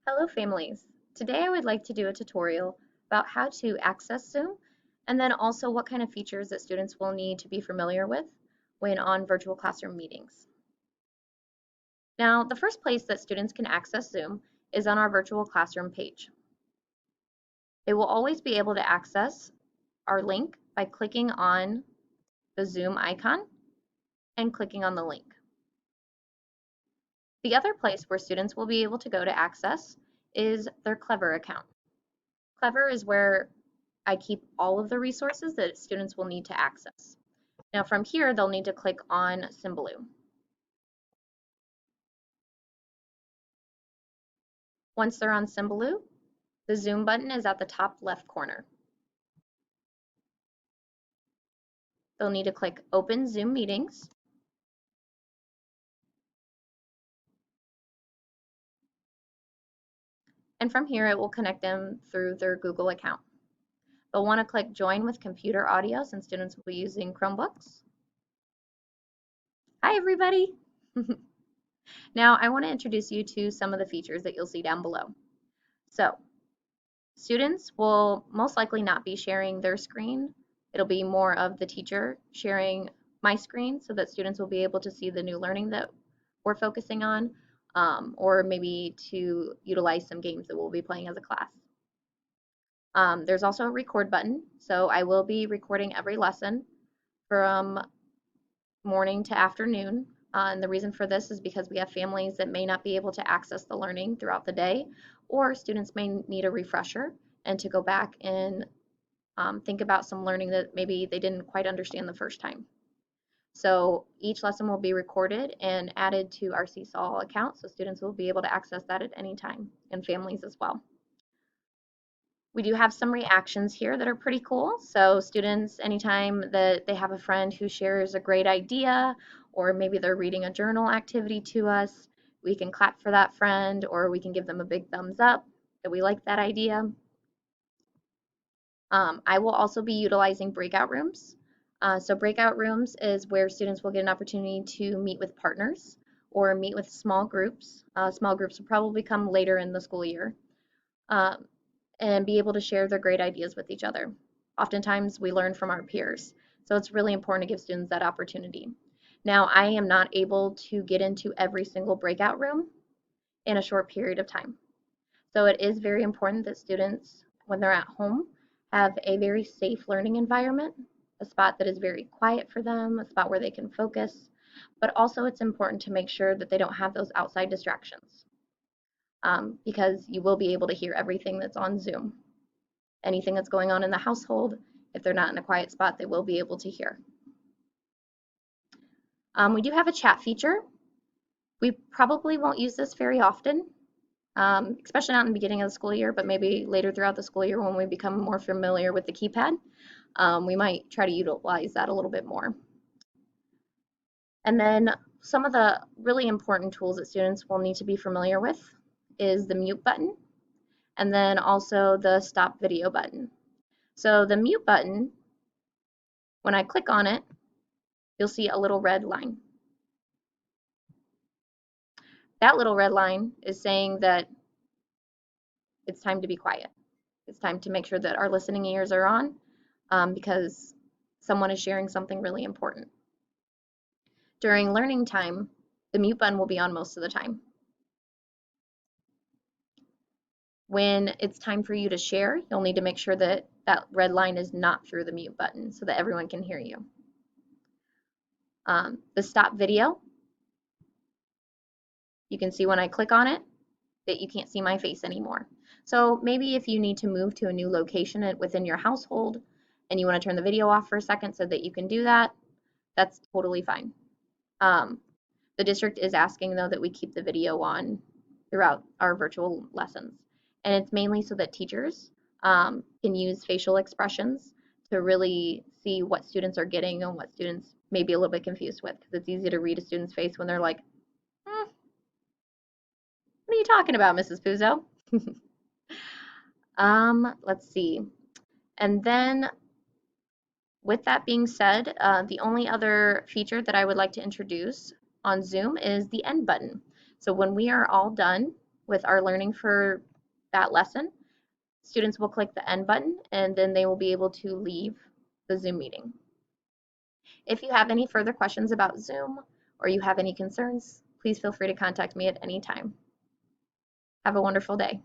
Hello families! Today I would like to do a tutorial about how to access Zoom and then also what kind of features that students will need to be familiar with when on virtual classroom meetings. Now, the first place that students can access Zoom is on our virtual classroom page. They will always be able to access our link by clicking on the Zoom icon and clicking on the link. The other place where students will be able to go to access is their Clever account. Clever is where I keep all of the resources that students will need to access. Now from here, they'll need to click on Symbaloo. Once they're on Symbaloo, the Zoom button is at the top left corner. They'll need to click Open Zoom Meetings. And from here, it will connect them through their Google account. They'll want to click Join with Computer Audio since students will be using Chromebooks. Hi, everybody. Now, I want to introduce you to some of the features that you'll see down below. So, students will most likely not be sharing their screen. It'll be more of the teacher sharing my screen so that students will be able to see the new learning that we're focusing on, or maybe to utilize some games that we'll be playing as a class. There's also a record button, so I will be recording every lesson from morning to afternoon. And the reason for this is because we have families that may not be able to access the learning throughout the day, or students may need a refresher and to go back and think about some learning that maybe they didn't quite understand the first time. So each lesson will be recorded and added to our Seesaw account, so students will be able to access that at any time, and families as well. We do have some reactions here that are pretty cool. So students, anytime that they have a friend who shares a great idea, or maybe they're reading a journal activity to us, we can clap for that friend, or we can give them a big thumbs up that we like that idea. I will also be utilizing breakout rooms. So breakout rooms is where students will get an opportunity to meet with partners or meet with small groups. Small groups will probably come later in the school year. And be able to share their great ideas with each other. Oftentimes we learn from our peers, so it's really important to give students that opportunity. Now, I am not able to get into every single breakout room in a short period of time. So it is very important that students, when they're at home, have a very safe learning environment, a spot that is very quiet for them, a spot where they can focus, but also it's important to make sure that they don't have those outside distractions. Because you will be able to hear everything that's on Zoom. Anything that's going on in the household, if they're not in a quiet spot, they will be able to hear. We do have a chat feature. We probably won't use this very often, especially not in the beginning of the school year, but maybe later throughout the school year when we become more familiar with the keypad, we might try to utilize that a little bit more. And then some of the really important tools that students will need to be familiar with is the mute button, and then also the stop video button. So the mute button, when I click on it, you'll see a little red line. That little red line is saying that it's time to be quiet. It's time to make sure that our listening ears are on because someone is sharing something really important. During learning time, the mute button will be on most of the time. When it's time for you to share, you'll need to make sure that that red line is not through the mute button so that everyone can hear you. The stop video, you can see when I click on it that you can't see my face anymore. So maybe if you need to move to a new location within your household and you want to turn the video off for a second so that you can do that, that's totally fine. The district is asking though that we keep the video on throughout our virtual lessons. And it's mainly so that teachers can use facial expressions to really see what students are getting and what students may be a little bit confused with, because it's easy to read a student's face when they're like, what are you talking about, Mrs. Puzo? Let's see. And then with that being said, the only other feature that I would like to introduce on Zoom is the end button. So when we are all done, with our learning for that lesson, students will click the end button and then they will be able to leave the Zoom meeting. If you have any further questions about Zoom or you have any concerns, please feel free to contact me at any time. Have a wonderful day.